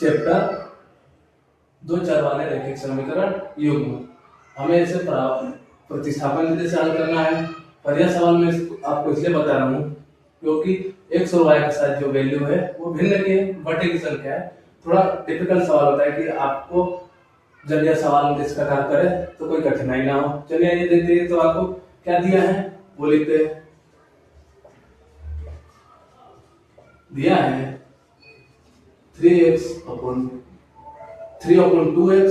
Chapter दो चर वाले रैखिक समीकरण युग्म। हमें इसे प्रतिस्थापन विधि से हल करना है। पर यह सवाल मैं आपको इसलिए बता रहा हूँ क्योंकि x और y के साथ जो वैल्यू है वो भिन्न की है, बटे की संख्या है। थोड़ा डिफिकल्ट सवाल होता है कि आपको जब यह सवाल इस प्रकार करे तो कोई कठिनाई ना हो। चलिए ये देखते हैं तो आपको क्या दिया है वो लिखते हैं। दिया है 3/2x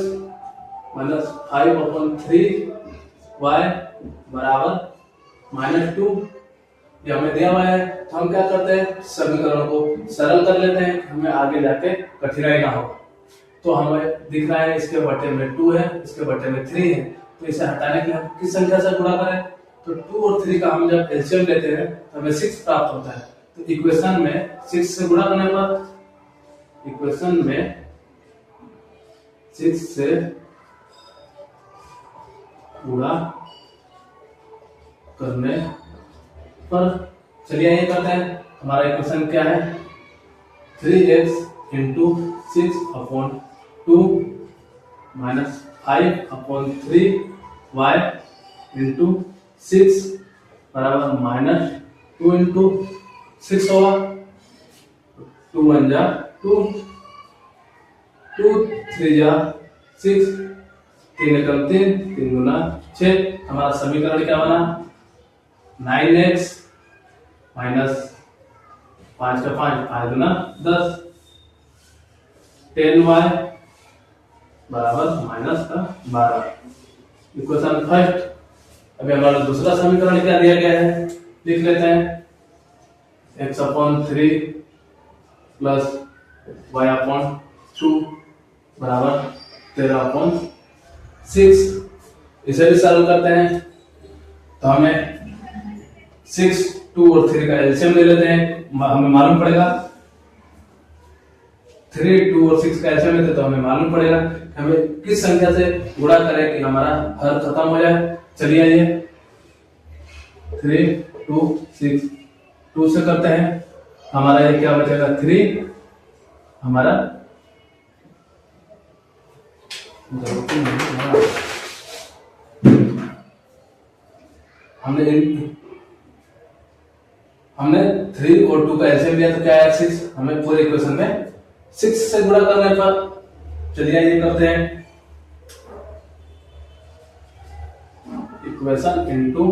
माइनस 5/3y बराबर -2। ये हमें दिया हुआ है तो हम क्या करते हैं, समीकरण को सरल कर लेते हैं, हमें आगे जाके कठिनाई ना हो। तो हमें दिख रहा है इसके बटे में 2 है, इसके बटे में 3 है, तो इसे हटाने के लिए हम किस संख्या से गुणा करें? तो 2 और 3 का हम जब एलसीएम लेते हैं तो हमें 6 प्राप्त होता है। तो इक्वेशन में 6 से गुणा करने पर, इक्वेशन में 6 से गुणा करने पर, चलिए ये करते हैं। हमारा इक्वेशन क्या है? 3x into 6/2 minus 5/3y into 6 बराबर -2 इंटू 6 होगा। 2 1 जा 2, 2 3 जा 6, 3 एकम 3, 3 गुना 6। हमारा समीकरण क्या बना? 9x माइनस 5 का 5, 5 गुना 10, 10y बराबर -12। Equation first. अभी हमारा दूसरा समीकरण क्या दिया गया है लिख लेते हैं। x/3 प्लस y/2 बराबर 13/6। इसे भी सॉल्व करते हैं तो हमें 6, 2 और 3 का एलसीएम ले लेते हैं। हमें मालूम पड़ेगा 3, 2 और 6 का एलसीएम लेते तो हमें मालूम पड़ेगा कि हमें किस संख्या से गुणा करें कि हमारा हल खत्म हो जाए। चलिए आइए 3, 2, 6, 2 से करते हैं। हमारा ये क्या बचेगा? 3 हमारा हमने 3 और 2 का एलसीएम लिया तो क्या है 6। हमें पूरे इक्वेशन में 6 से गुणा करने पर, चलिए ये करते हैं। इक्वेशन इंटू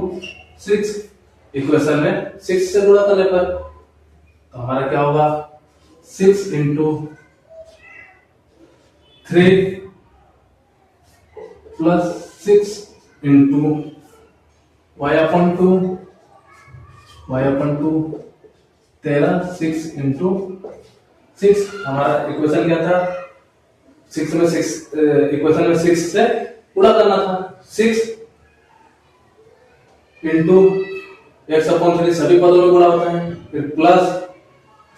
6, इक्वेशन में 6 से गुणा करने पर तो हमारा क्या होगा? 6 into 3 plus 6 into y/2, 13, 6 into 6। हमारा इक्वेशन क्या था? 6 में 6, इक्वेशन में 6 से गुणा करना था। 6 इंटू x/3 सभी पदों में गुणा होता है, फिर प्लस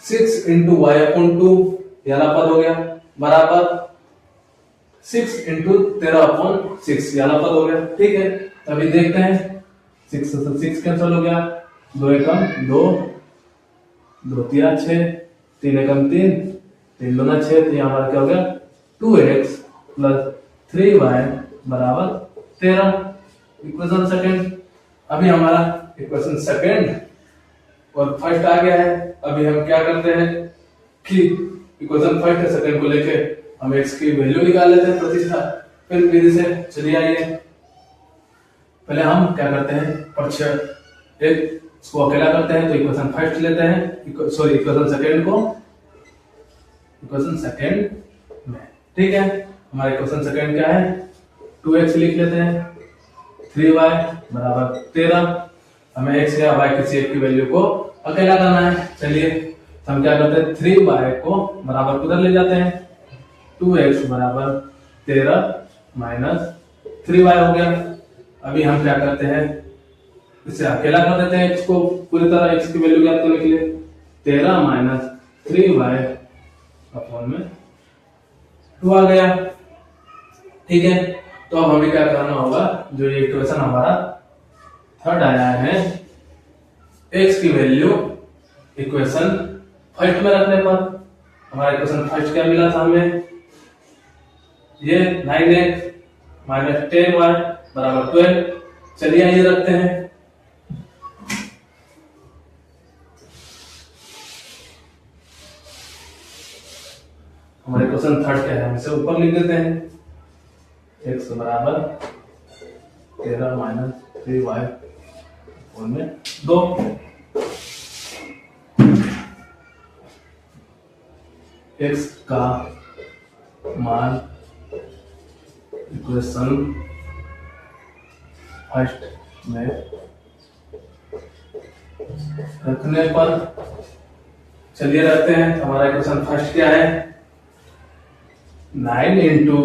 6 इंटू y/2 यह पद हो गया बराबर 6 इंटू 13/6 यह पद हो गया। ठीक है, अभी देखते हैं 6 से 6 कैंसिल हो गया, 2 एकम 2, 2 3 6, 3 एकम 3, 3 दूना 6। तो यहाँ पर क्या हो गया? 2x प्लस 3y बराबर 13। Equation second. अभी हमारा इक्वेशन सेकंड और फर्स्ट आ गया है। अभी हम क्या करते हैं कि इक्वेशन फर्स्ट और सेकंड को लेके हम x की वैल्यू निकाल लेते हैं प्रतिस्थापन विधि से। चलिए आइए पहले हम क्या करते हैं, एक इसको अकेला करते हैं तो इक्वेशन फर्स्ट लेते हैं, सॉरी इक्वेशन सेकंड को इक्वेशन सेकंड में। ठीक है, हमारा इक्वेशन सेकंड क्या है? 2x लिख लेते हैं, 3y बराबर 13। हमें x या y किसी एक की वैल्यू को अकेला करना है। चलिए तो हम क्या करते हैं, 3y को बराबर उधर ले जाते हैं, 2x बराबर 13 माइनस 3y हो गया। अभी हम क्या करते हैं, इसे अकेला कर देते हैं, x को पूरी तरह x की वैल्यू ज्ञात करने के लिए। 13 माइनस 3y अपॉन में 2 आ गया। ठीक है, तो अब हमें क्या करना होगा, जो ये इक्वेशन हमारा थर्ड आया है, x की वैल्यू इक्वेशन फर्स्ट में रखने पर हमारा इक्वेशन फर्स्ट क्या मिला था हमें, ये 9x माइनस 10y बराबर 12। चलिए ये रखते हैं। हमारे क्वेश्चन थर्ड क्या है, हम इसे ऊपर लिख देते हैं। x बराबर 13 माइनस 3y में 2। x का मान इक्वेशन फर्स्ट में रखने पर, चलिए रखते हैं। हमारा इक्वेशन फर्स्ट क्या है, 9 इंटू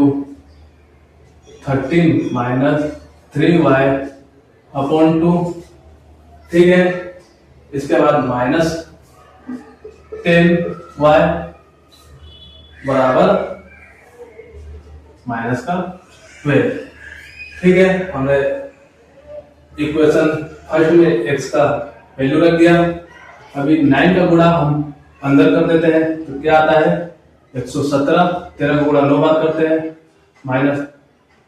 13 माइनस 3y अपॉन 2, ठीक है। इसके बाद माइनस 10y बराबर माइनस का 12, ठीक है। हमने इक्वेशन फर्स्ट में x का वैल्यू रख दिया। अभी 9 का गुणा हम अंदर कर देते हैं, तो क्या आता है 117। 13 का गुणा 9 बार करते हैं, माइनस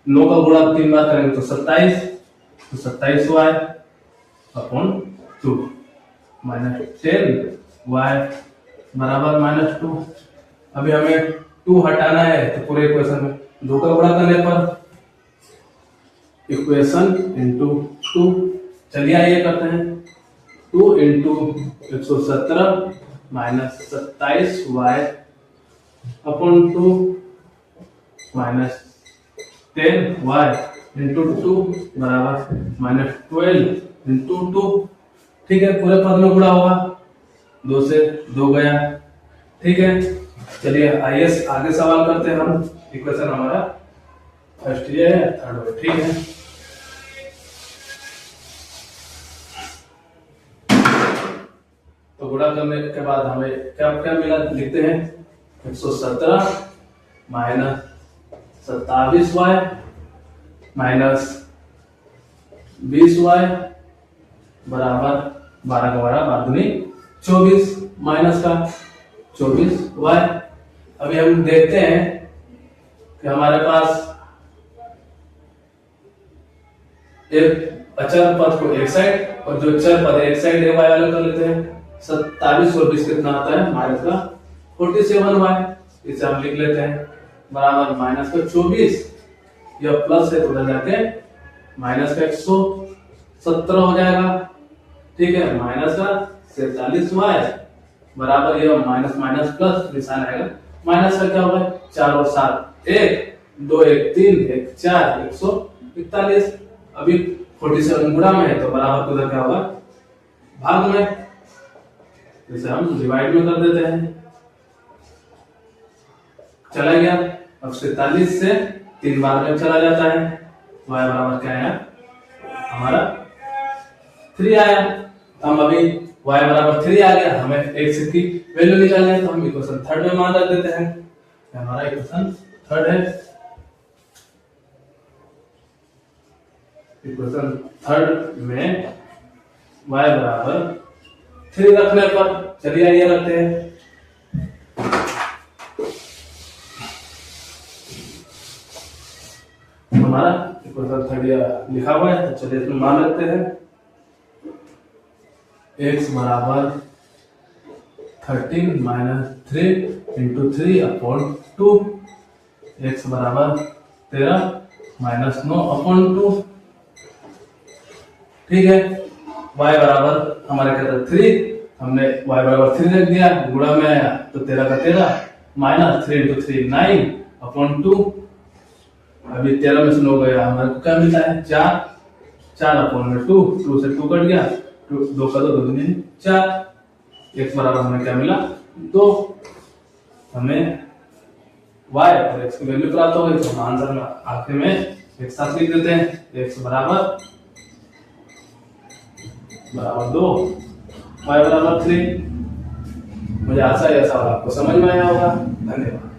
9 का गुणा 3 बार करेंगे तो 27, तो 27y अपॉन 2 माइनस 10y बराबर माइनस 2। अभी हमें 2 हटाना है, तो पूरे इक्वेशन में 2 का गुणा करने पर इक्वेशन इंटू 2, चलिए आइए करते हैं। 2 into 117 minus 27y upon 2 minus 10y into 2 बराबर माइनस 12 इंटू 2, ठीक है। पूरे पद में गुणा होगा, 2 से 2 गया, ठीक है। चलिए आइए आगे सवाल करते हैं हम। इक्वेशन हमारा फर्स्ट ये है, थर्ड है, ठीक है। तो गुणा करने के बाद हमें क्या क्या मिला, लिखते हैं 117 माइनस 27y माइनस 20y बराबर 12 का 12 बादनी 24 माइनस का 24y। अभी हम देखते हैं कि हमारे पास एक अचर पद को एक साइड और जो चर पद एक साइड y अलग कर लेते हैं। 27 और 20 कितना आता है, माइनस का 47y। इसे हम लिख लेते हैं बराबर माइनस का 24, यह प्लस है तो उधर जाके माइनस का 117 हो जाएगा, ठीक है। माइनस का 47y बराबर यह माइनस माइनस प्लस निशान आएगा। माइनस का क्या होगा, 4 और 7 1, 2 1 3 1 4 141। अभी 47 गुणा में है तो बराबर उधर क्या होगा, भाग में, इसे हम डिवाइड में कर देते हैं। चला गया। अब 47 से 3 बार में चला जाता है, y बराबर क्या आया हमारा 3 आया। हम अभी y बराबर 3 आ गया, हमें x की वैल्यू निकालनी है, तो हम इक्वेशन थर्ड में मान रख देते हैं। हमारा इक्वेशन थर्ड है। इक्वेशन थर्ड में y बराबर 3 रखने पर, चलिए आइए रखते हैं। हमारा इक्वेशन थर्ड लिखा हुआ है, तो चलिए इसमें मान रखते हैं। x बराबर 13 माइनस 3 इंटू 3 अपॉन 2, x बराबर 13 माइनस 9 अपॉन 2, ठीक है। y बराबर हमारे कहते हैं 3, हमने y बराबर 3 रख दिया, गुणा में आया तो 13 का 13 माइनस 3 इंटू 3 9 अपॉन 2। अभी 13 में से 9 गया, हमारे को क्या मिलता है 4, 4 अपॉन में 2, 2 से 2 कट गया, 2 का 2 2 4, x बराबर हमें क्या मिला 2। हमें y और x की वैल्यू प्राप्त हो गई, तो आंसर में आखिर में एक साथ लिख देते हैं। x बराबर 2, y बराबर 3। मुझे आशा है यह सवाल आपको समझ में आया होगा। धन्यवाद।